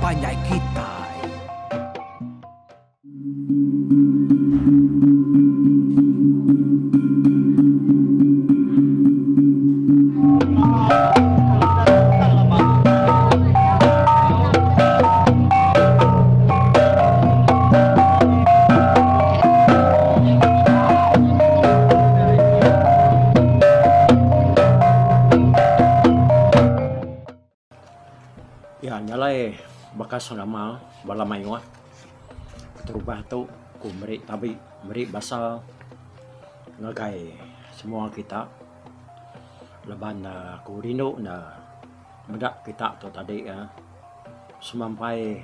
Panjai kita. Ya nyalai bakas nama balamai wah terubah tu ku meri tapi meri basal ngagai semua kita leban ku rindu na medak kita tu tadi ya semampai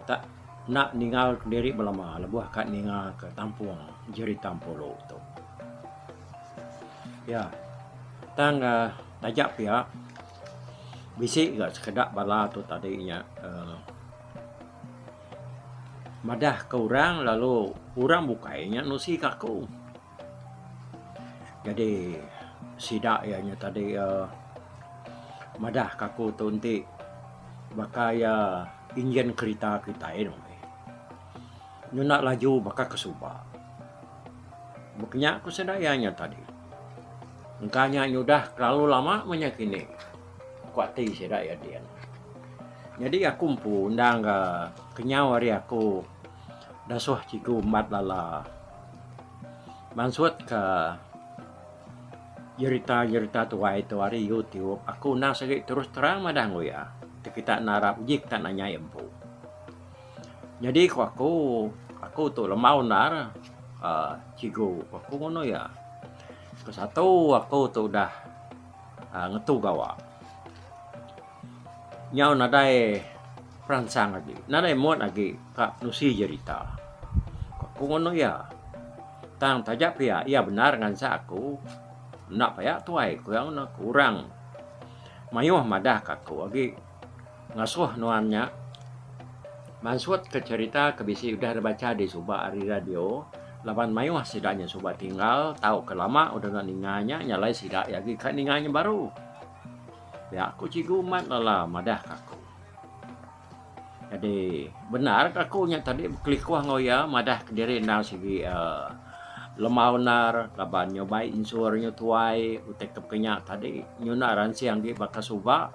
tak nak ninggal diri belama lebuh kat ninggal ke Tampuang Jeri Tampolo tu ya tang tajak pihak bisik gak sekedar bala tu tadinya madah ke orang lalu orang bukainya nusi kaku jadi sidak ianya tadi madah kaku tu nanti bakaya injen kereta kita ini nak laju bakal kesuba buknya aku sedayanya tadi engkanya nyudah terlalu lama menyakini kuati sedak ya dia. Jadi aku pun undang kenyau hari aku dasuh ciku mat lala. Mansut ke cerita tua itu hari YouTube. Aku nak sakit terus terang madang ya. Kita narap jik tak nanya empu. Jadi aku tu lemau nar ciku. Aku ngono ya. Kesatu aku tu dah ngetu gawa. Nyau nadai peransang lagi, nadai muat lagi kak nusi cerita. Aku ngono ya, tang tajak pia, iya benar ngan sa aku, nak payak tuai, ku yang nak kurang, mayuh madah kaku lagi ngasuh nuannya, mansut ke cerita kebisi udah baca di subah hari radio, lapan mayuh sidaknya subah tinggal, tahu kelama udah nggak ninganya, nyalai sidak lagi kan ninganya baru. Ya aku cigu mat lala madah kaku. Jadi benar kakunya tadi klik wah ngoya madah kediri nang sigi lemau nar laban nyobai insurnya tuai utek kepenya tadi nyuna ransi yang di bakal suba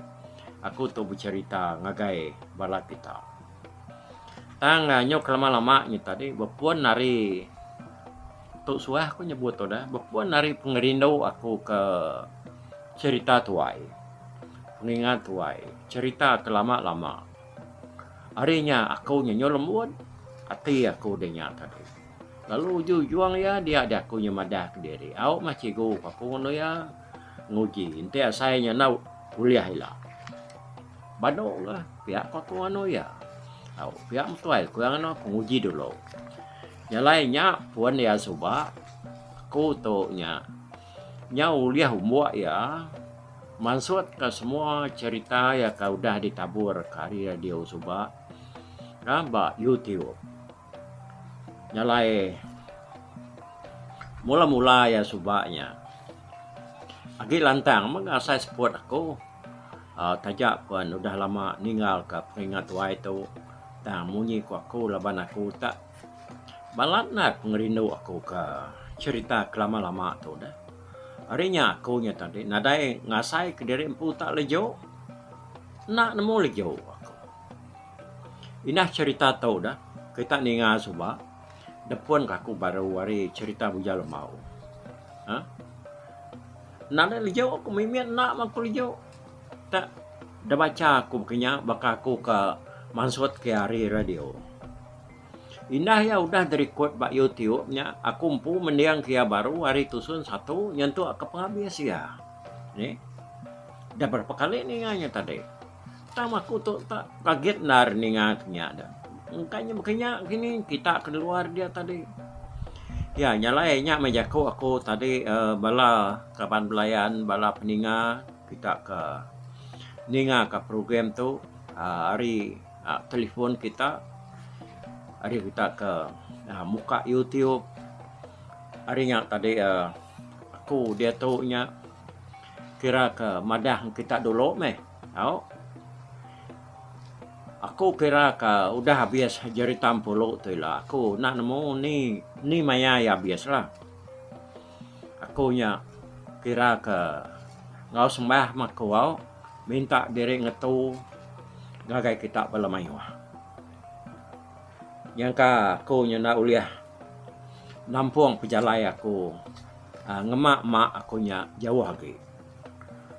aku tuh bercerita ngagai bala kita. Tang nyok lama-lamanya tadi bepuan nari tuh suah aku nyebut tuh dah bepuan nari pengerindu aku ke cerita tuai. Pengingat tuai, cerita kelama-lama. Harinya aku nyanyi lembut, hati aku dengar tadi. Lalu juang ya dia ada aku nyemadah ke diri. Awak masih go, aku ngono ya nguji. Inti saya nau kuliah lah. Bado lah, pihak aku ngono ya. Awak pihak tuai, aku yang ngono nguji dulu. Nyalainya puan ya soba, aku tu nyau liah umbuak ya. Mansut ke semua cerita ya kau dah ditabur kari radio suba kaba YouTube nyalai mula-mula ya subanya agi lantang mengasai support aku tajak pun udah lama ninggal ke peringat wa itu tang munyi ku aku laban aku tak balat nak pengerindu aku ke cerita kelama-lama tu dah. Harinya aku nya tadi nadai ngasai ke diri empu tak lejo nak nemu lejo aku inah cerita tau dah kita ninga suba depan aku baru hari cerita bujal mau nadai lejo aku mimian nak aku lejo tak dah baca aku kenya bakal aku ke mansut ke hari radio indah ya udah dari quote bak YouTube-nya aku empu mendiang kia baru hari tusun satu nyentuh ke penghabis ya. Nih. Dah berapa kali ninganya tadi. Pertama aku tuh tak kaget nar ninganya dah. Makanya gini kita keluar dia tadi. Ya nyalainya mejaku aku tadi bala kapan belayan bala peninga kita ke ninga ke program tu hari telepon kita hari kita ke muka YouTube hari yang tadi aku dia tahu nya kira ke madah kita dulu meh tahu Aku kira ka udah habis jari tampulo tu lah. Aku nak nemu ni maya ya habis lah. Aku nya kira ka ngau sembah mak kau minta diri ngetu ngagai kita bala mayuah. Yang ka aku nya nak uliah nampuang pejalai aku ngemak mak aku nya jauh lagi.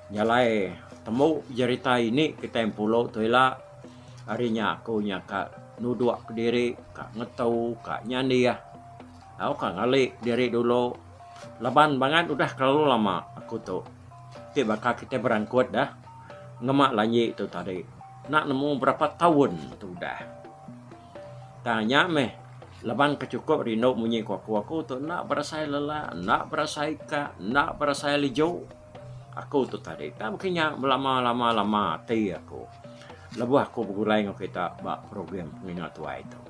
Jalai temu cerita ini kita yang pulau tu lah harinya aku nya ka nuduk ke diri ka ngetau ka nyandi ya. Aku ka ngalik diri dulu. Laban banget udah terlalu lama aku tu. Bakal kita berangkut dah. Ngemak lagi tu tadi. Nak nemu berapa tahun tu dah. Tanya meh. Laban kecukup rindu munyi aku tu nak berasai lelah, nak berasai ka, nak berasai lijau. Aku tu tadi. Tak mungkinnya lama ti aku. Lebuh aku bergulai dengan kita bak program pengingat tua itu.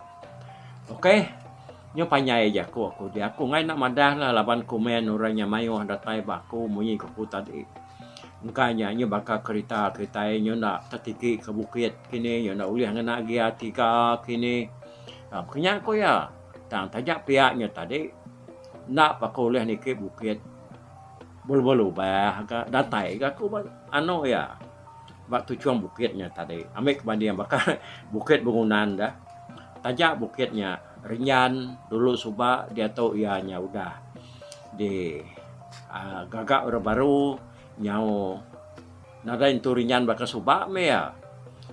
Okey. Nyo panyai je aku dia aku ngai nak madah lah laban komen orangnya mayu datai baku munyi aku tadi. Engkanya nyo bakal kereta nyo nak tertiki ke bukit kini nyo nak uliah ngena gia tika kini. Makanya aku ya tang tajak pihaknya tadi nak pakai uliah ni ke bukit bulu-bulu bah datai aku anu ya bak tujuan bukitnya tadi. Ambil kebandian bakal bukit bangunan dah. Tajak bukitnya Rinyan dulu subak dia tahu ianya udah di gagak orang baru nyau nadain tu Rinyan bakal subak me ya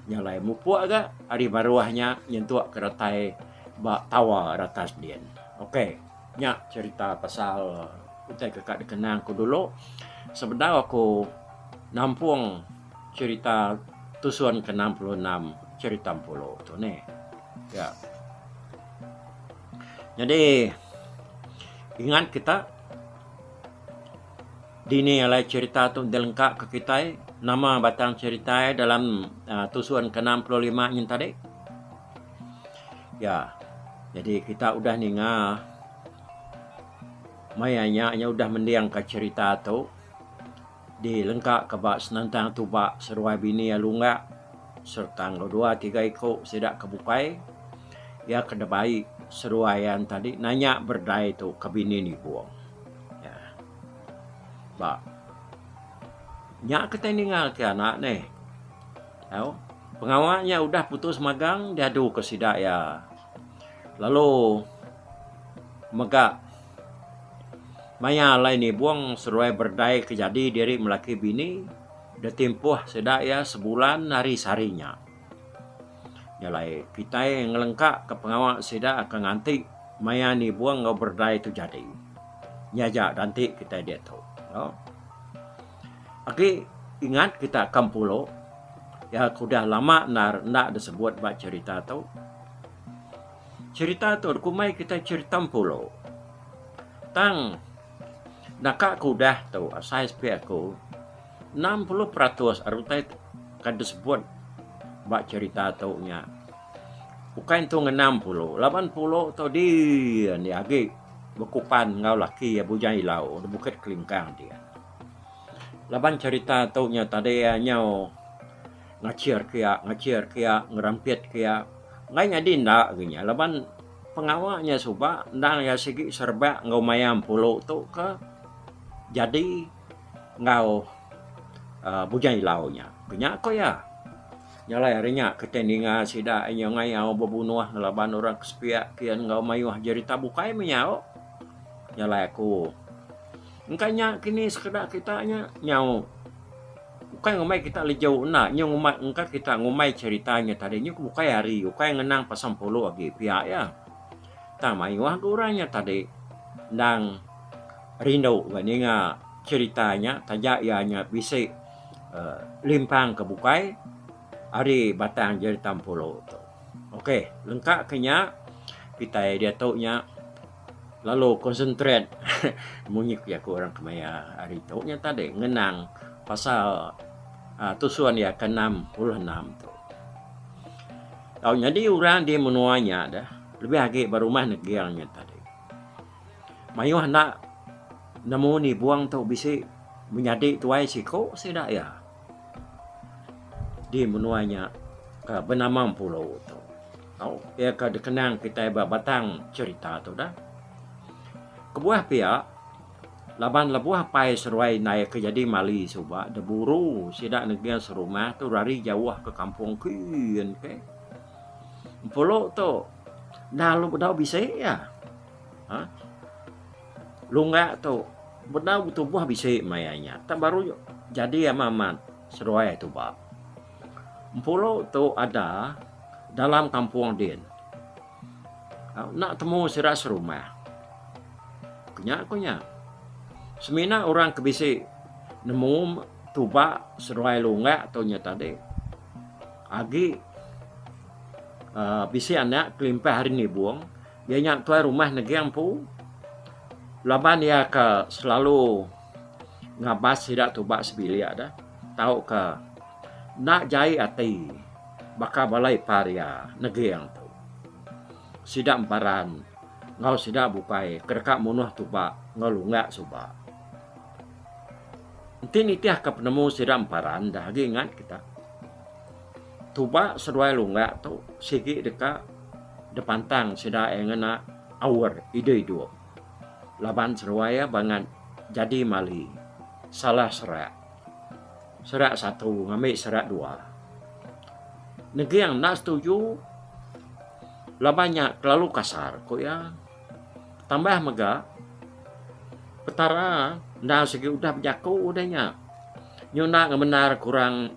nyalai mupuk agak hari baruahnya nyentuh keretai bak tawa ratas dian. Okey, nyak cerita pasal utai kakak dikenang ku dulu. Sebenarnya aku nampung cerita tusuan ke-66 cerita pulau tu ne. Ya. Jadi ingat kita dini alai cerita tu dilengkap ke kita nama batang cerita dalam tusuan ke-65 yang tadi. Ya. Jadi kita udah ninga mayanya udah mendiang ke cerita tu dilengkap ke bak senantang tu bak seruai bini alunga serta 2 3 ikut sedak kebukai ya kedebai seruaian tadi nanya berdai tu ke bini ni buang. Ya. Bak. Nyak kita ningal ke anak ni. Tahu? Pengawalnya udah putus magang diadu ke sidak ya. Lalu megak maya lain ni buang seruai berdai kejadi diri melaki bini dah tempoh sedak ya sebulan hari sarinya. Nyalai kita yang ngelengkap ke pengawal sedak akan nganti maya ni buang ngau berdai tu jadi. Nyajak nanti kita dia tahu. No? Okey, ingat kita kampulo ya sudah lama nak disebut bak cerita tu. Cerita tu kumai kita cerita pulau. Tang nakak kudah tu asai sepi aku 60% arutai kan disebut bak cerita tu nya. Bukan tu 60, 80 tu dia ni agi bekupan ngau laki ya bujai lau di bukit kelingkang dia. Laban cerita tu nya tadi nyau ngacir kia ngerampit kia ngai nyadi ndak genya laban pengawalnya subak ndang ya segi serba ngau mayam pulau tu ke jadi ngau bujai launya genya ko ya nyalai harinya ketendinga sida nyo ngai au bebunuh laban orang kespiak kian ngau mayuh cerita bukai menyau nyalai aku engkanya kini sekedar kitanya nyau bukan ngomai kita lejau nak nyau ngomai engka kita ngomai ceritanya tadinya bukai hari bukai ngenang pasang polo lagi pihak ya tak mayuh orangnya tadi ndang rindu ganinga ceritanya tajak ianya bisa limpang ke bukai hari batang jadi tampolo tu. Okey, lengkap kenya kita dia tahu nya lalu konsentrate munyik ya ke orang kemaya hari tu nya tadi ngenang pasal tusuan ya ke-66 tu. Tahu jadi orang dia menuanya dah lebih lagi barumah negernya tadi. Mayuh nak nemu ni buang tu bisa menyadik tuai siko sedak ya. Di menuanya bernama pulau tu. Tahu, ia ka dikenang kita batang cerita tu dah. Kebuah pihak laban lebuah pai seruai naik ke jadi mali suba deburu sidak negeri serumah tu lari jauh ke kampung kian ke. Pulau tu dah lu bedau bisa ya. Ha? Lunga tu bedau tubuh bisa mayanya. Tak baru jadi amaman seruai tu ba. Pulau tu ada dalam kampung din. Nak temu sirak serumah. Kunya. Semina orang kebisi nemu tuba seruai lunga tu nya tadi. Agi bisi anak kelimpah hari ni buang. Dia nyak tuai rumah negeri pu. Laban dia ke selalu ngabas sidak tuba sebilia dah. Tahu ke nak jai ati baka balai paria negeri yang tu. Sidak emparan ngau sidak bupai kerka munuh tuba ngau lunga suba. Nanti tiah ke penemu sidak emparan dah lagi ingat kita. Tuba seruai lunga tu sigi deka depan tang sidak yang ngena awar ide dua. Laban seruai bangan jadi mali salah serak. Serak satu ngambil serak dua. Negeri yang nak setuju labannya terlalu kasar kok ya. Tambah mega petara dah segi udah berjaku udahnya. Nyuna benar kurang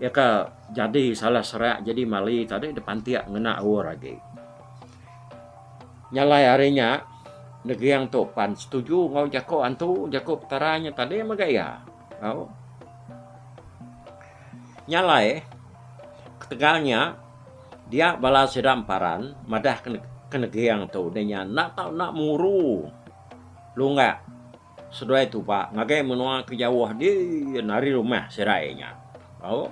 ya ke jadi salah serak jadi mali tadi depan tiak ngena awar lagi. Nyalai harinya negeri yang topan setuju ngau jako antu jako petaranya tadi mega ya. Kau nyalai ketegalnya dia balas sedang paran madah ke negeri yang tu denya nak tahu nak muru lunga sedoi tu pak ngagai menua ke jauh di nari rumah serainya. Oh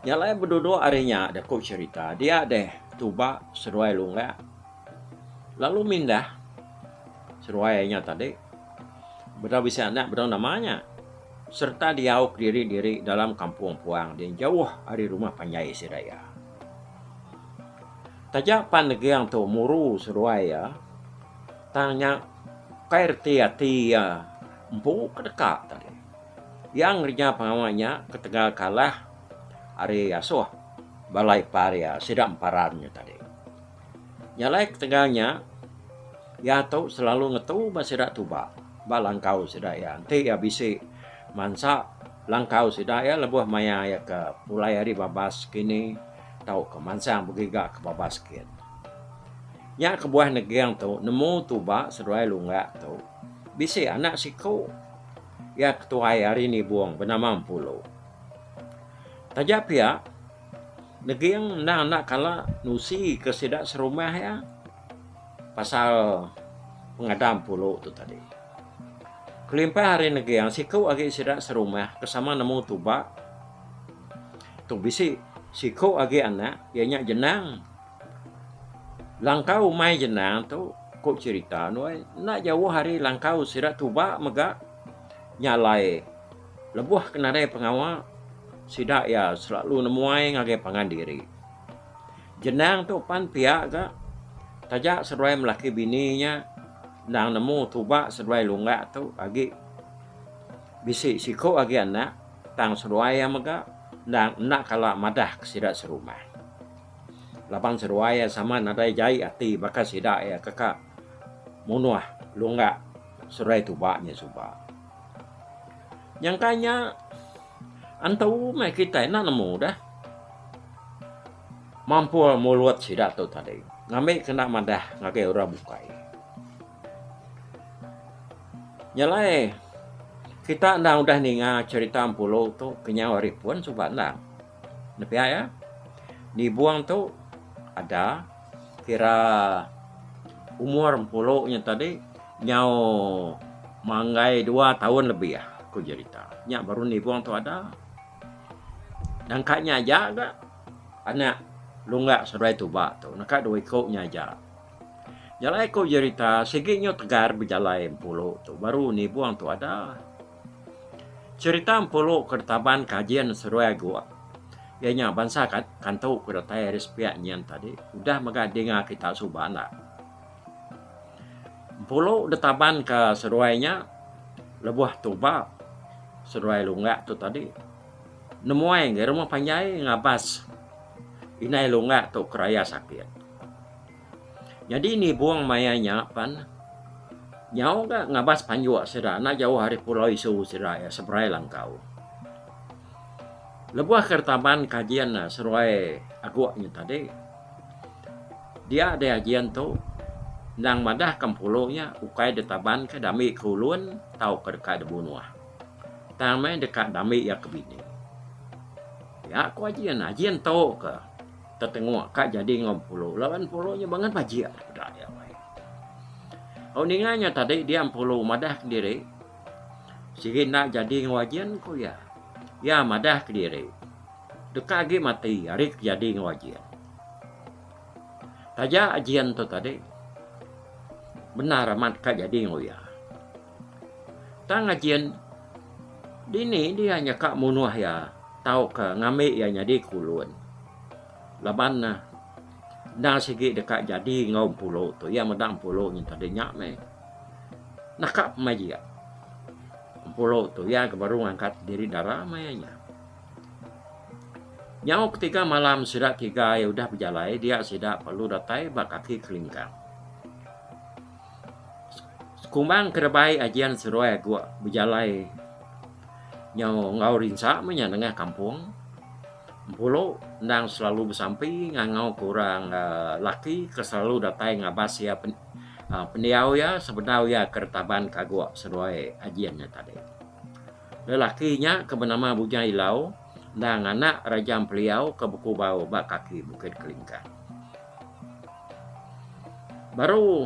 nyalai berdua arinya ada kau cerita dia deh tuba sedoi lunga lalu mindah seruainya tadi berapa bisa anak berapa namanya serta diauk diri dalam kampung puang dan jauh dari rumah panjai siraya. Tajak pan negeri yang tu muru seruaya tanya kair tia empuk kedekat tadi. Yang kerja pengawannya ketegal kalah hari asuh balai paria sidak emparannya tadi. Nyalai ketegalnya ya tu selalu ngetu basidak tuba balangkau sidak ya nanti ya bisi mansa langkau sidaya lebuh maya ya ke mulai hari babas kini tahu ke mansa begiga ke babas kin. Ya ke buah negeri yang tu nemu tuba seruai lunga tu. Bisi anak siku ya ketua hari ni buang bernama Pulau. Tajap ya negeri yang nak kala nusi ke sidak serumah ya pasal pengadam Pulau tu tadi. Kelimpah hari negeri yang siku agi sidak serumah kesama nemu tuba tu bisi siku agi anak ianya jenang langkau mai jenang tu kok cerita noi nak jauh hari langkau sidak tuba mega nyalai lebuh kenadai pengawal sidak ya selalu nemuai ngagai pangan diri jenang tu pan pihak ga tajak seruai melaki bininya nang nemu tuba seruai lunga tu agi bisi siko agi anak tang seruai mega nang nak kala madah sidak serumah lapang seruai sama nadai jai ati baka sidak ya kakak munuah lunga seruai tubanya suba yang kanya antau mai kita nak nemu dah mampu muluat sidak tu tadi ngambil kena madah ngagai ora bukai. Nyalai kita anda udah ninga cerita Pulau tu kenyang ribuan coba anda. Nepi ya. Di buang tu ada kira umur Pulau nya tadi nyau manggai 2 tahun lebih ya aku cerita. Nya baru ni buang tu ada. Dan kaknya aja anak lunga serai tuba tu. Nak dua ikutnya aja. Jalai ko cerita seginya tegar berjalai Pulau tu baru ni buang tu ada cerita Pulau kertaban kajian seruai gua Ianya bangsa kanto kudatai respiak nyan tadi. Udah maka dengar kita subana. Pulau detaban ke seruainya lebuah tuba seruai lunggak tu tadi. Nemuai nge rumah panjai ngabas. Inai lunggak tu keraya sakit. Jadi ini buang mayanya pan. Nyau ka ngabas panjua sira na jauh hari pulau isu sira ya seberai langkau. Lebuah kertaban kajian na seruai aguaknya tadi. Dia ada ajian tu nang madah kampulaunya ukai detaban ke dami kulun tau ke dekat debunuah. Tamai dekat dami ya kebini. Ya aku ajian tau ke tetengok kak jadi ngompulau. Lawan pulaunya banget bajia ya. Oh ninganya tadi dia pulau madah ke diri. Sige nak jadi ngawajian ko ya. Ya madah ke diri. Dekat lagi mati hari jadi ngawajian. Taja ajian tu tadi. Benar amat kak jadi ngoya. Tang ajian dini dia hanya kak munuh ya. Tahu ke ngambil ya jadi kulun. Laban na. Dah segi dekat jadi ngau pulau tu. Ya medang pulau yang tadi nyak me. Nakap majia. Pulau tu ya baru angkat diri darah mayanya. Nyau ketika malam sudah 3 ya udah berjalan dia sudah perlu datai bak kaki kelingkang. Kumbang kerebai ajian seruai gua berjalan. Nyau ngau rinsa menya tengah kampung. Pulau nang selalu bersampi ngangau kurang laki ke selalu datai ngabas ya pendiau ya sebenarnya kertaban kagua seruai ajiannya tadi. Lelakinya kebenama Bujang Ilau dan anak Raja Peliau ke buku bau bak kaki Bukit Kelingkang. Baru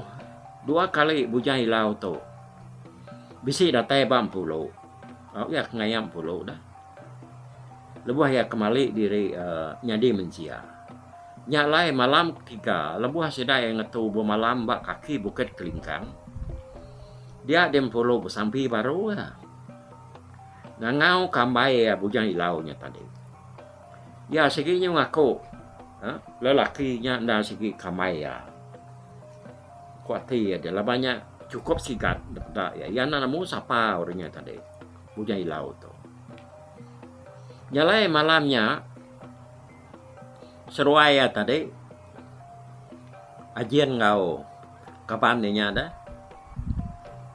2 kali Bujang Ilau tu bisi datai bam pulau. Oh ya ngayam pulau dah. Lebuah ya kembali diri nyadi mencia. Nyalai malam 3, lebuah sudah yang ngetu malam bak kaki Bukit Kelingkang. Dia dem pulau bersampi baru ya. Ngangau kambai ya Bujang Ilaunya tadi. Ya seginya ngaku. Lelakinya dan segi kambai ya. Kuati ya dia banyak cukup sigat ya. Ya nanamu sapa orangnya tadi. Bujang Ilau tu. Nyalai malamnya seruaya tadi ajian ngau kapan nya ada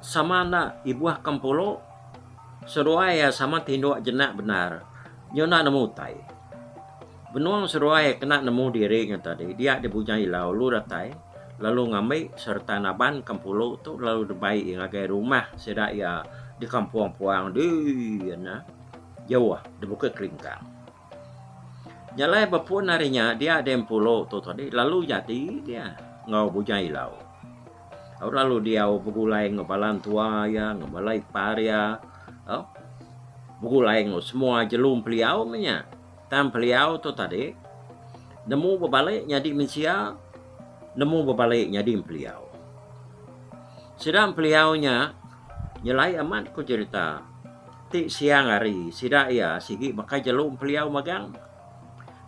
sama na ibuah kampulo seruaya sama tinduk jenak benar nyona nemu tai benuang seruaya kena nemu dirinya tadi dia di Bujang Ilau lu datai lalu ngambil serta naban kampulo tu lalu debai ngagai rumah sedak ya di kampung puang di na jauh di Bukit Kelingkang. Nyalai bapun harinya dia ada yang pulau tu tadi lalu jadi dia ngau Bujang Ilau. Lalu dia begulai ngebalan tua ya ngebalai par ya. Begulai ngau semua jelum Peliau menya. Tam Peliau tu tadi nemu berbalik nyadi mensia nemu berbalik nyadi Peliau. Sedang Peliaunya nyalai amat ku cerita. Siang hari sida ya sigi maka jelum Peliau magang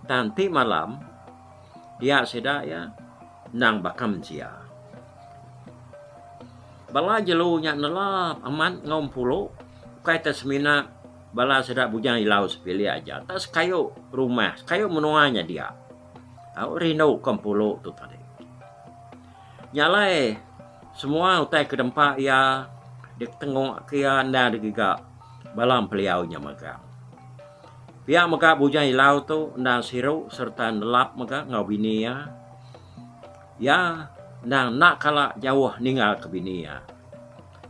tanti malam dia sida ya nang bakam sia bala jelunya nelap aman ngom pulau kai tasmina bala sida Bujang Ilau sepilih aja tas kayu rumah kayu menuanya dia rino kampulo tu tadi nyalai semua utai kedempak ya di tengok kia anda digiga balam Peliaunya maka. Pihak maka Bujang Ilau tu nang siru serta nelap maka ngau bini ya. Ya nang nak kala jauh ninggal ke bini ya.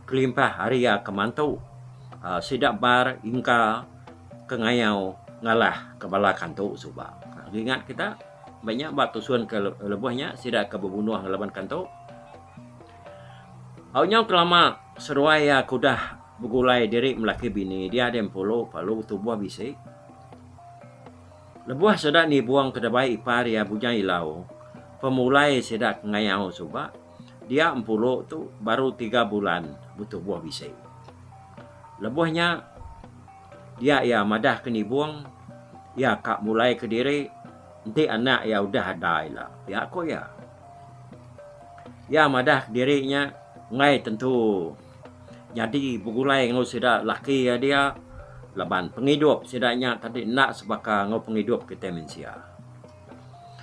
Kelimpah hari ya kemantu. Sidak bar ingka kengayau ngalah kebala kantu subang. Ingat kita banyak batu suan ke lebuhnya sidak ke bebunuh ngelaban kantu. Awnya kelama seruaya kudah begulai diri melaki bini dia ada yang polo palu tubuh bisik lebuah sedak ni buang ke dabai ipar ya Bujang Ilau pemulai sedak ngayau suba dia empuluh tu baru 3 bulan butuh buah bisik lebuahnya dia ya madah keni buang Ya kak mulai ke diri, nanti anak ya udah ada lah. Ya aku ya. Ya madah dirinya ngai tentu. Jadi bugulai ngau sida laki ya dia laban penghidup sidanya tadi nak sebaka ngau penghidup kita mensia.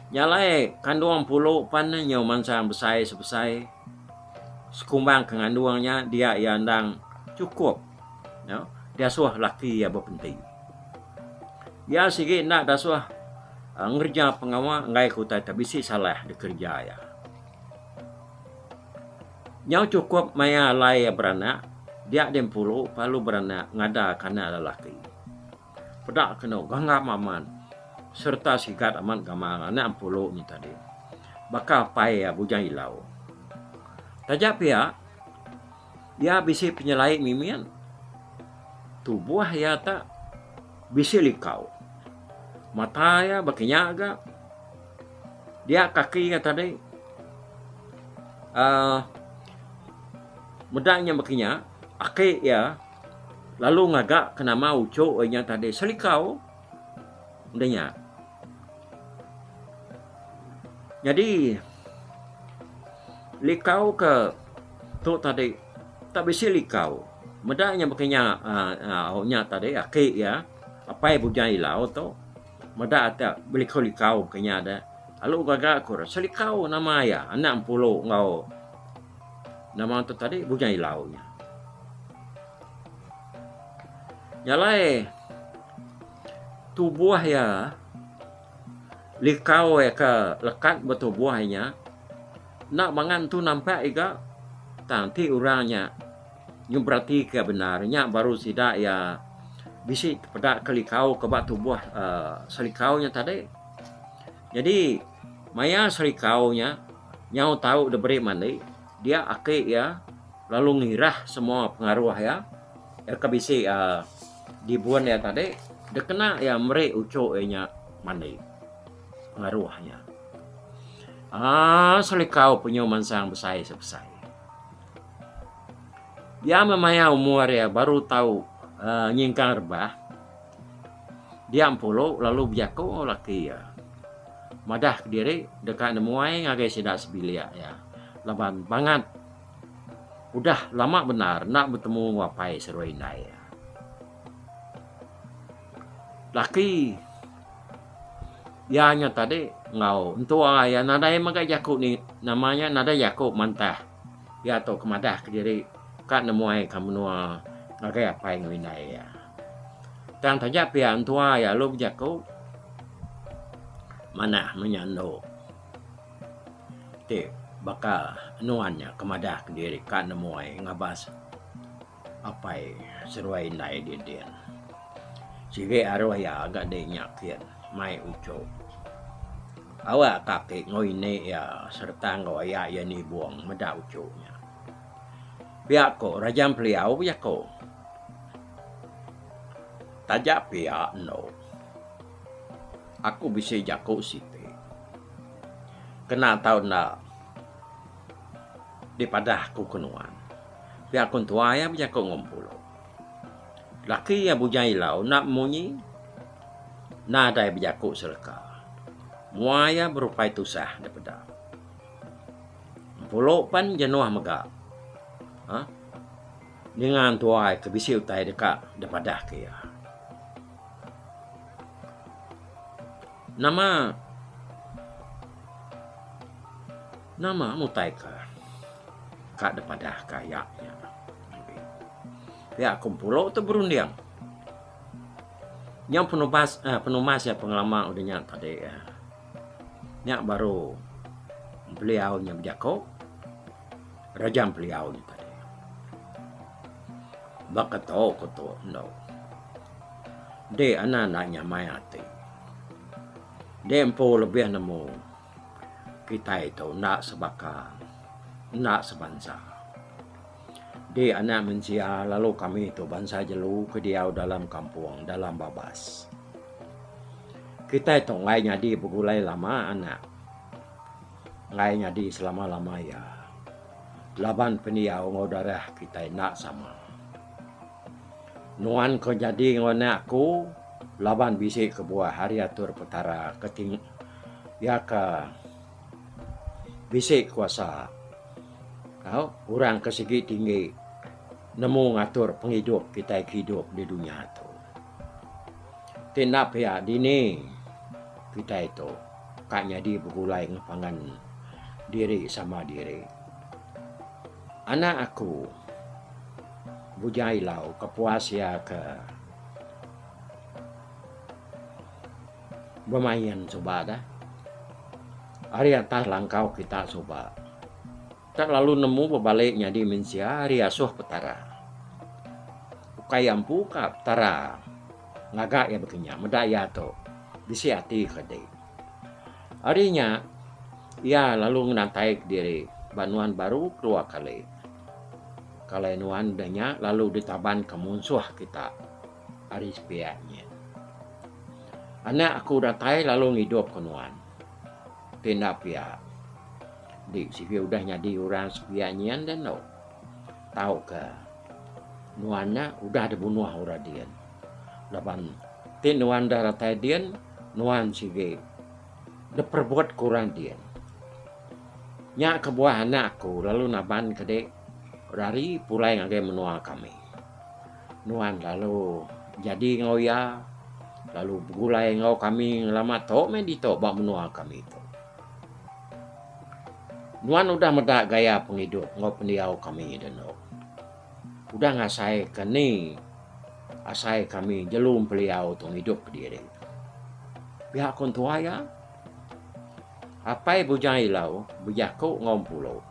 Nyalai kandung pulau pan nyau mansang besai sebesai sekumbang kengandungnya dia yang dang cukup. Ya, dia suah laki ya berpenting. Ya sige nak dah suah ngerja pengawa ngai kutai tapi si salah dikerja ya. Nyau cukup maya lai beranak dia dem puluh palu beranak ngada kana lelaki. Pedak kena gangga maman serta sigat aman gamang anak puluh ni tadi. Baka pai ya bujang ilau. Tajak pia ya bisi penyelai mimian. Tubuh ya tak bisi likau. Mata ya bakinya agak dia kaki ya tadi medaknya bakinya aki ya lalu ngagak kena mau cok nya tadi selikau udahnya. Jadi likau ke tu tadi tak bisa likau medaknya bakinya nya tadi aki ya apa yang bujai lau tu medak tak beli likau bakinya ada lalu gagak kur selikau nama ya 60 ngau nama tu tadi bujai lau nya. Nyalai tubuh ya likau ya ke lekat bertubuhnya nak mangan tu nampak juga nanti orangnya yang berarti ke benarnya baru sidak ya bisi pada kelikau ke bak tubuh selikaunya tadi. Jadi maya selikaunya nyau tahu dah beri mandi dia akik ya lalu ngirah semua pengaruh ya kebisi dibuan ya tadi dia kena ya merek ucok nya mandi pengaruhnya. Selikau punya mansang besai sebesai. Ya memaya umur ya baru tahu nyingkang rebah. Dia 40 lalu biako laki ya. Madah ke diri dekat nemuai ngagai sidak sebilia ya. Laban banget. Udah lama benar nak bertemu wapai seruai nai ya. Laki ya nya tadi ngau untuk ya nada yang magai jakuk ni namanya nada jakuk mantah ya atau kemadah ke diri kat nemuai kamu nua ngagai apa yang winai ya tang tajak pian tua ya lu jakuk mana menyando te baka nuannya kemadah ke diri kat nemuai ngabas apa seruai nai dia sige arwah ya agak de nyakian mai uco awak kakek ngoi ne ya serta ngoi ya ni buang meda uconya pihak ko rajam peliau pihak ko tajak pihak no aku bisa jago site kena tahu nak di padah ku kenuan pihak kun tua ya pihak ko ngompulo laki ya bujai lau nak munyi nada bijaku serka muaya berupai tusah daripada pulau pan jenuah mega dengan tuai kebisi utai dekat daripada ke ya nama mutai ke kak daripada kayaknya ya kumpulo tu berundiang yang penumas ya pengalaman udahnya tadi ya nyak baru beliau nya berjako rajam beliau nya tadi bakato koto no de anak-anaknya mayati dempo lebih nemu kita itu nak sebaka nak sebangsa. Di anak mensia lalu kami itu bangsa jelu ke dia dalam kampung dalam babas. Kita itu ngai nyadi begulai lama anak. Ngai nyadi selama-lama ya. Laban peniau ngodarah kita nak sama. Nuan ko jadi ngone aku laban bisi ke buah hari atur petara keting ya ke bisi kuasa orang ke segi tinggi nemu ngatur penghidup kita hidup di dunia itu. Tindak ya dini kita itu kayaknya di begulai ngepangan diri sama diri. Anak aku bujai lau kepuas ya ke bermain coba dah. Hari atas langkau kita coba. Tak lalu nemu berbaliknya di mensia hari asuh petara. Ukai ampu ka petara. Ngagak ya begini, medaya tu. Bisi hati kedai. Harinya, ia lalu ngantai diri. Banuan baru keluar kali. Kalau nuan danya lalu ditaban ke musuh kita. Hari sepiaknya. Anak aku datai lalu ngidup ke nuan. Tindak pihak. Di sini udah nyadi orang sepiaknya dan no. Tahu ke. Nuannya udah dibunuh orang dia. Laban tin nuan dah ratai dia. Nuan sige. Dia perbuat kurang dia. Nyak ke buah anak aku. Lalu naban ke dek. Rari pulai ngagai menua kami. Nuan lalu jadi ngoya. Lalu begulai ngau kami lama tok main di tok bak menua kami itu. Nuan udah medak gaya penghidup ngau pendiau kami dan no. Udah ngasai keni asai kami jelum peliau tu hidup diri. Pihak kontua ya. Apai bujai lau bujaku ngompulo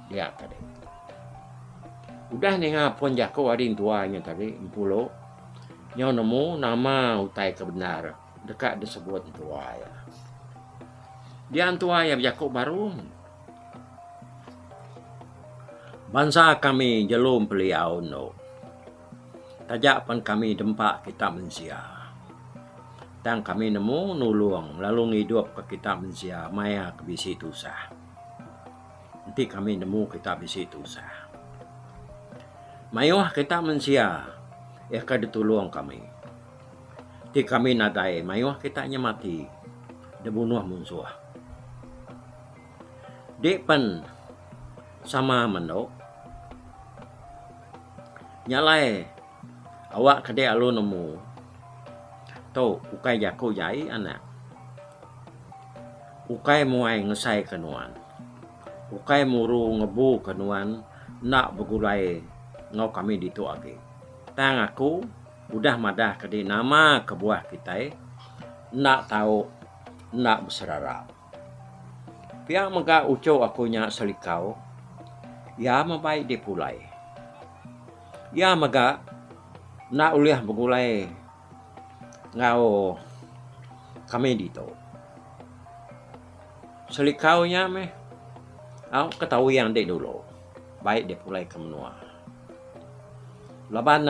dia tadi. Udah nenga pun jaku adin tuanya tadi empulo. Nyo nemu nama utai kebenar dekat disebut tua ya. Dia tua ya berjaku baru. Bangsa kami jelum beliau no. Tajak pan kami dempak kita mensia. Dan kami nemu nulung lalu ngidup ke kita mensia maya ke bisi tusah. Nanti kami nemu kita bisi tusah. Mayuh kita mensia. Eka ditulung kami. Di kami nadai, mayuh kita mati. Dibunuh musuh. Dek pen sama mendo. Nyalai awak kedai alu nemu. Tau ukai jaku jai anak. Ukai muai ngesai kenuan. Ukai muru ngebu kenuan nak begulai ngau kami ditu agi. Tang aku udah madah ke nama kebuah kita nak tahu nak berserarap. Pihak mega ucap akunya selikau ya membaik dipulai. Ya mega nak uliah begulai ngau kami dito. Selikaunya meh aku ketahui yang dek dulu baik dipulai ke menua. Laban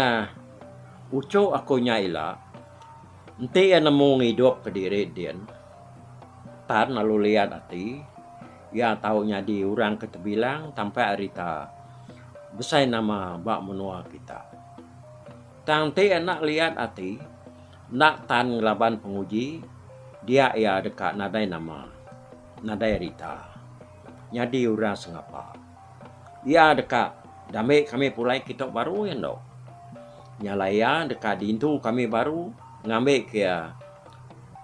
ucap aku nyaila nanti yang nemu hidup ke diri dia tan lalu lihat hati ya taunya di orang ketebilang tanpa arita besar nama bak menua kita nanti nak lihat hati nak tan laban penguji dia ya dekat nadai nama nadai rita nyadi orang sengapa ya dekat damai kami pulai kita baru ya no. Nyalaya dekat dintu kami baru ngambil kia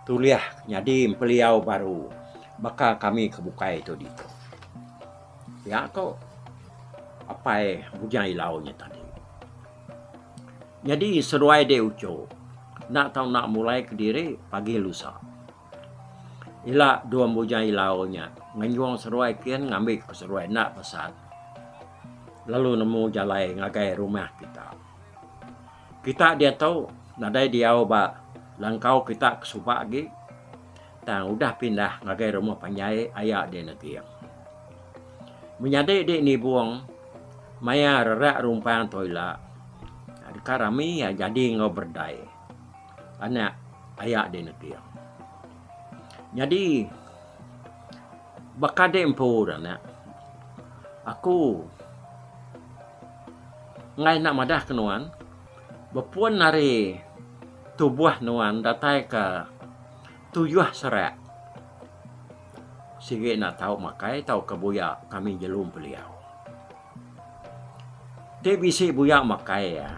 tuliah nyadi peliau baru bakal kami kebuka itu dito. Ya kau apa bujai launya tadi. Jadi seruai de uco nak tahu nak mulai ke diri pagi lusa. Ila dua bujai launya nganjuang seruai kian ngambil ke seruai nak pesan. Lalu nemu jalai ngagai rumah kita. Kita dia tahu nadai dia ba langkau kita kesupak lagi. Tang udah pindah ngagai rumah panjai ayak dia negeri. Menyadai dia ni buang maya rerak rumpang toilet. Karami ya jadi ngau berdai. Anak ayak dia negeri. Jadi bakade empur anak. Aku ngai nak madah kenuan. Berpuan nari tubuh nuan datai ke tuyuh serak. Sige nak tahu makai tahu ke buyak kami jelum beliau. Dia bisi buyak makai ya.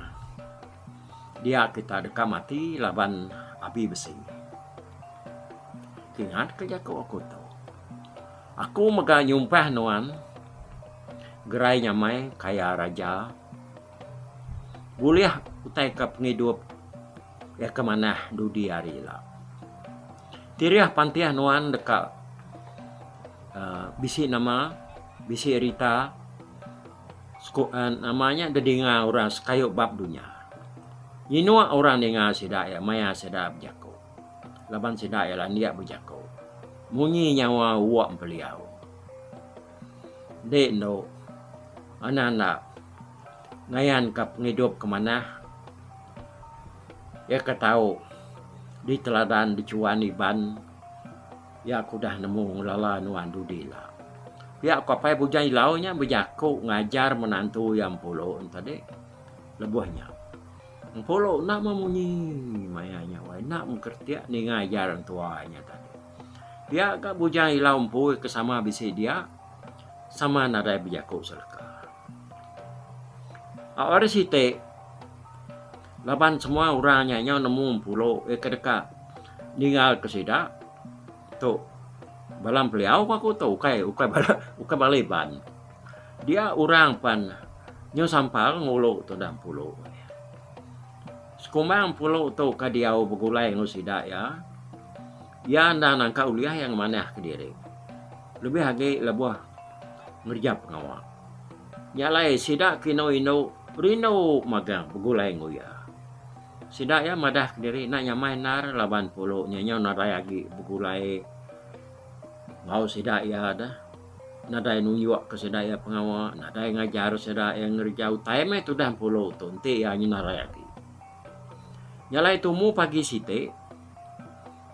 Dia kita dekat mati laban abi besi. Ingat kerja aku tahu. Aku mega nyumpah nuan. Gerai nyamai kaya raja. Boleh utai ke penghidup ya kemana dudi hari lah. Tiriah pantiah nuan dekat bisi nama bisi Rita namanya dedinga orang sekayuk bab dunia. Inua orang dengar sidak ya maya sedap jako. Laban sidak ya lan dia berjako. Munyi nyawa uak beliau. Dek no anak-anak ngayan kap ngidup kemana ya ketau di teladan di cuan iban ya aku dah nemu lala nuan dudi lah. Ya aku apa bujai launya berjaku ngajar menantu yang puluh tadi lebuhnya. Puluh nak memunyi mayanya wai nak mengerti ni ngajar tuanya tadi. Dia agak bujai lau pui kesama bisi dia sama nadai berjaku selaka. Awal site laban semua orangnya nemu puluh kedekat tinggal kesida tu balam beliau aku tahu ukai baliban dia orang pan nyo sampal nguluk tu dah puluh sekumang puluh tu ka dia begulai ngusida ya ya nangka uliah yang mana ke diri lebih hagi lebuh ngerjap ngawak nyalai sida kino ino rino magang begulai nguya sida ya madah ke diri nak nyamai nar laban puluh nyanyo narai lagi begulai mau sida ya dah nadai nuyuak ke sida ya pengawa nadai ngajar sida yang ngerjau time itu dah puluh tu ente ya narai lagi nyalai tumu pagi site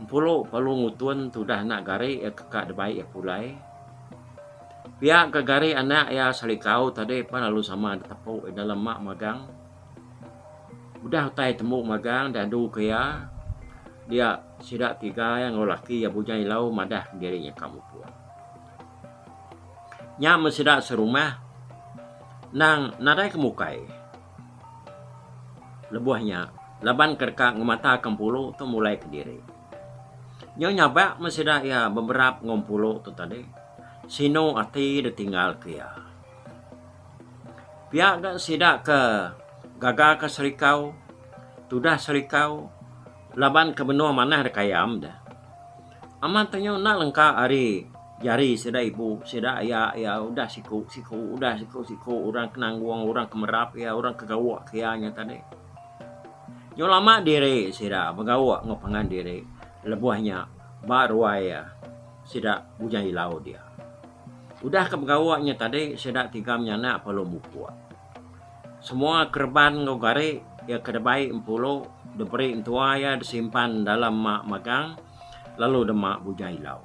puluh palu ngutun tu dah nak gari ya kakak debai ya pulai pihak ke gari anak ya salikau tadi pan lalu sama tepuk dalam mak magang udah tai temu magang dan du kaya dia sidak tiga yang lelaki ya bujai lau madah dirinya kamu puan nya mesidak serumah nang nadai kemukai lebuhnya laban kerka ngemata kempulu tu mulai ke diri nyo nyabak mesidak ya beberapa ngompulu tu tadi sino ati ditinggal kaya pihak gak sidak ke gagal ke serikau tudah serikau laban ke benua mana ada kayam dah aman tanya nak lengkap hari jari sida ibu sida ayah ya udah siku orang kenangguang orang kemerap ya orang kegawak kayanya tadi nyo lama diri sida begawak ngopangan diri lebuhnya baru ya sida bujai lau dia udah ke begawaknya tadi sida tiga menyanak perlu buku semua kerban ngogare ya kedebai empuluh diberi tua ya disimpan dalam mak magang lalu demak bujai lau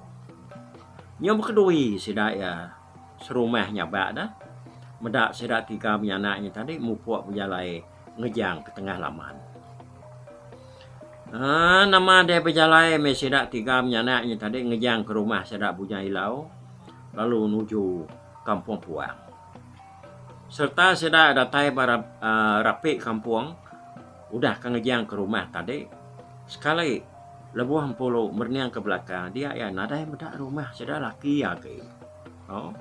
nyo kedui sida ya serumahnya bak dah medak sida tiga menyanaknya tadi mupuak berjalai ngejang ke tengah laman nama dia berjalai me sida tiga menyanaknya tadi ngejang ke rumah sida bujai lau lalu menuju kampung puang serta sida datai para rapi kampung udah kengejang ke rumah tadi sekali lebuh puluh merniang ke belakang dia ya nadai medak rumah sida laki ya ke oh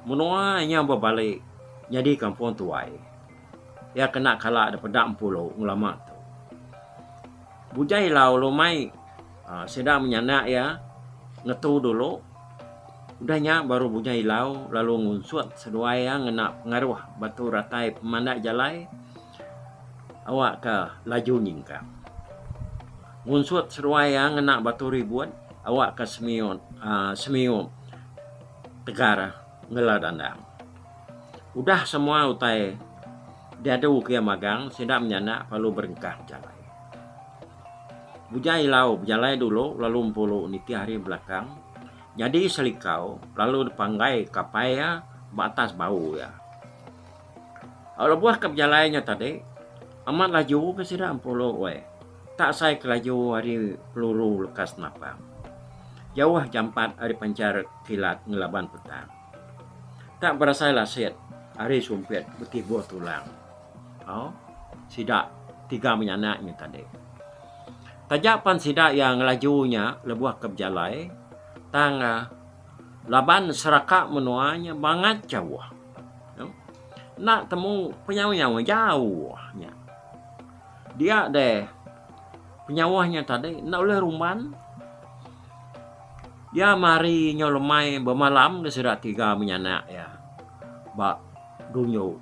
menuanya berbalik jadi kampung tuai ya kena kala ada pedak puluh ulama tu bujai lau lumai sida menyanak ya ngetu dulu udahnya baru bujai lau lalu ngunsut seduai yang ngena pengaruh batu ratai pemandak jalai awak ke laju nyingkap ngunsut seduai yang ngena batu ribuan awak ke semion tegara ngeladandang udah semua utai diadu kia magang sida menyanak perlu berengkah jalai bujai lau berjalai dulu lalu puluh niti hari belakang jadi selikau lalu dipanggai kapaya batas bau ya kalau buah kejalainya tadi amat laju ke sida puluh we Tak saya kelaju hari peluru lekas napang. Jauh jam 4 hari pancar kilat ngelaban petang. Tak berasa laset hari sumpit putih buah tulang. Oh, sidak 3 menyanaknya tadi. Tajapan sidak yang lajunya lebuah ke berjalai. Tangga laban serakak menuanya banget jauh. Nak temu penyawa jauhnya. Dia deh penyawahnya tadi nak oleh ruman. Ya mari nyolemai bermalam ke sudah 3 menyanak ya. Bak dunyo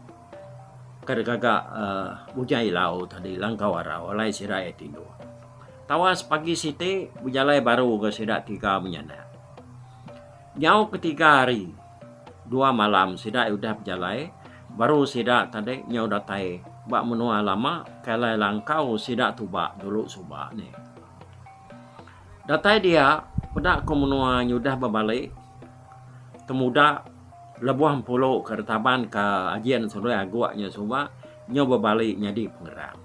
kadang-kadang bujai lau tadi langkau arau alai sirai tidur. Tawas pagi siti berjalai baru ke sidak 3 menyanak. Nyau ketiga hari 2 malam sidak udah berjalai baru sidak tadi nyau datai bak menua lama kalai langkau sidak tubak dulu subak ni. Datai dia pedak ko menua nyudah berbalik temuda lebuah pulau ke retaban ke ajian sore aguaknya subak nyau berbalik nyadi pengerang.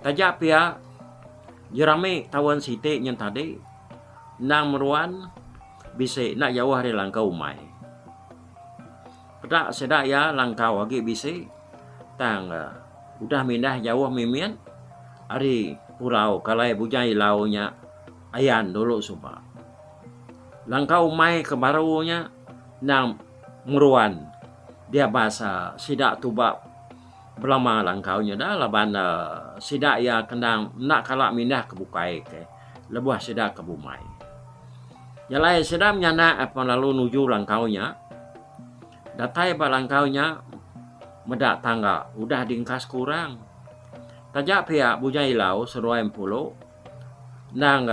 Tajak pia jerame tawan siti yang tadi nang meruan bisa nak jauh hari langkau mai. Pedak sedak ya langkau lagi bisa tang udah mindah jauh mimian hari pulau kalai bujai launya ayan dulu suba. Langkau mai ke barunya nang meruan dia bahasa sidak tubak belama langkaunya dah laban sidak ya kendang nak kalak mindah ke bukai ke lebuah sidak ke bumai. Jalai sidak menyana apa lalu nuju langkaunya. Datai ba langkaunya medak tangga udah dingkas kurang. Tajak pihak bujai lau seruai pulau nang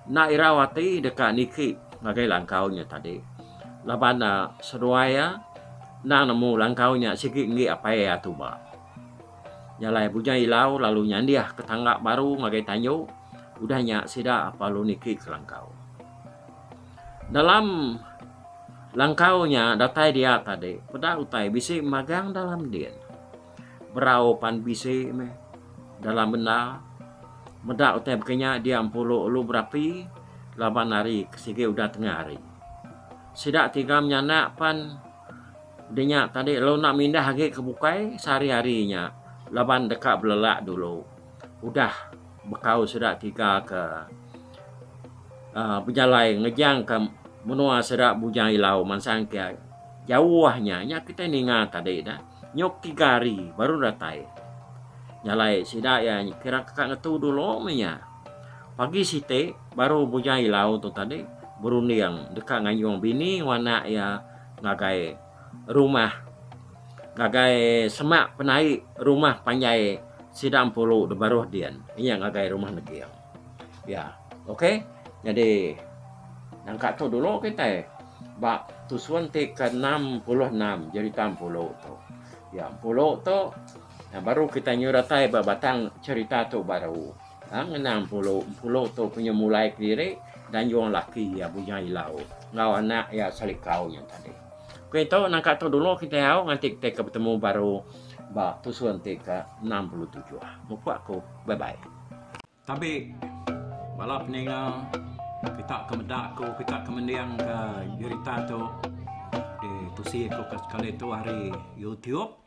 nak irawati dekat niki ngagai langkaunya tadi. Laban seruai nang nemu langkaunya sikit ngi apa ya tu ba. Jalai bujai lau lalu nyandiah ke tangga baru ngagai tanyo udahnya sida apa lu niki ke langkau. Dalam langkaunya datai dia tadi pada utai bisi magang dalam dia. Berau pan bisi me dalam benda medak utai bekenya dia 10 lu berapi laban hari kesigi udah tengah hari. Sidak 3 menyanak pan denya tadi lo nak mindah lagi ke bukai sehari-harinya laban dekat belelak dulu udah bekau sudah 3 ke berjalai ngejang ke menua sedak bujai lau mansang ke jauhnya nya kita ningat tadi dah nyok 3 hari baru datai nyalai sidak ya kira kakak ngetu dulu menya pagi site baru bujai lau tu tadi berunding dekat ngayong bini wana ya ngagai rumah ngagai semak penai rumah panjai sidang puluh de baru dian ini ngagai rumah negeri ya oke. Jadi nangkat tu dulu kita bak tusuan te ke 66 jadi 60 tu ya 60 tu nah, baru kita nyuratai batang cerita tu baru 60 tu punya mulai kiri dan yang laki ya punya ilau ngau anak ya salikau yang tadi. Oke itu nangkat tu dulu kita tahu nanti kita bertemu baru bak tusuan te ke 67 muka aku bye bye. Tapi balap ninga kita kemedak ko kita kemendiang ke cerita tu di tusi ko sekali tu hari YouTube.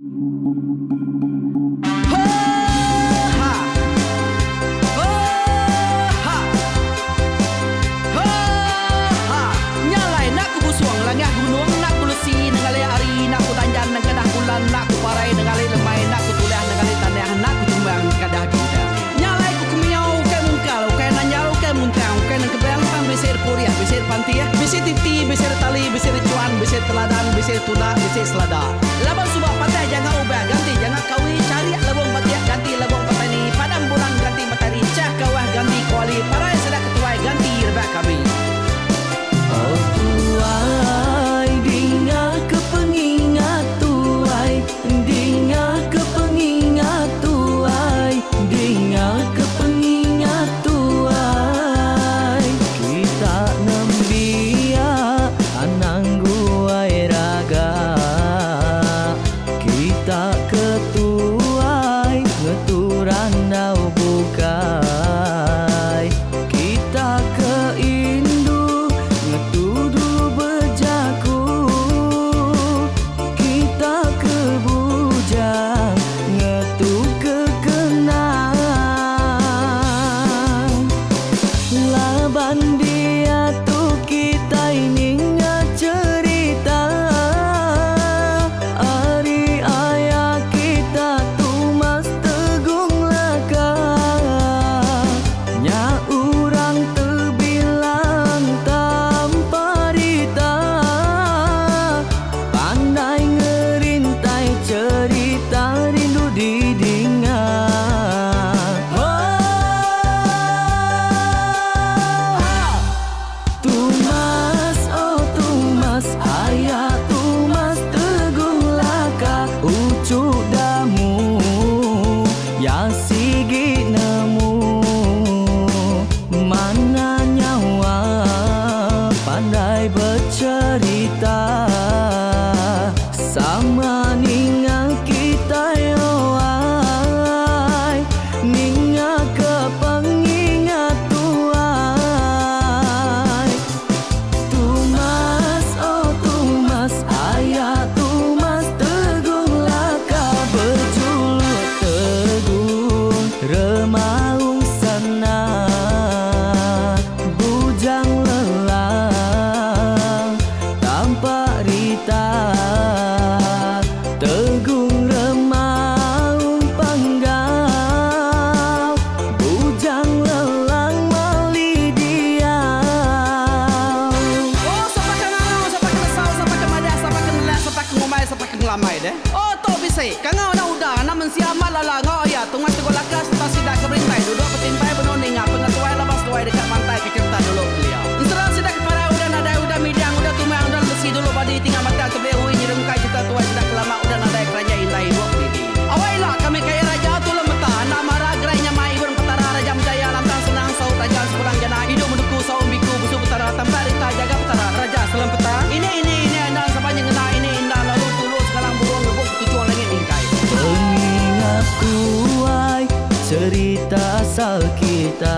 Nak ku parai nengali lemai nak ku tulah nengali tanah nak ku tumbang kadah kita nyalai ku kumiau ke mungkal ke nanjau ke muntang ke nang kebang pang besir puriah besir pantia besir titi besir tali besir cuan besir teladan besir tuna besir selada laban subak patah jangan ubah ganti jangan kawi cari lebong patiak ganti lebong petani padang bulan ganti matahari cah kawah ganti kuali parai sedak ketuai ganti rebak kami oh tuai dinga kepengingat dinga kepengingat tuai dinga kepengingat tuai kita nembia anang guai raga kita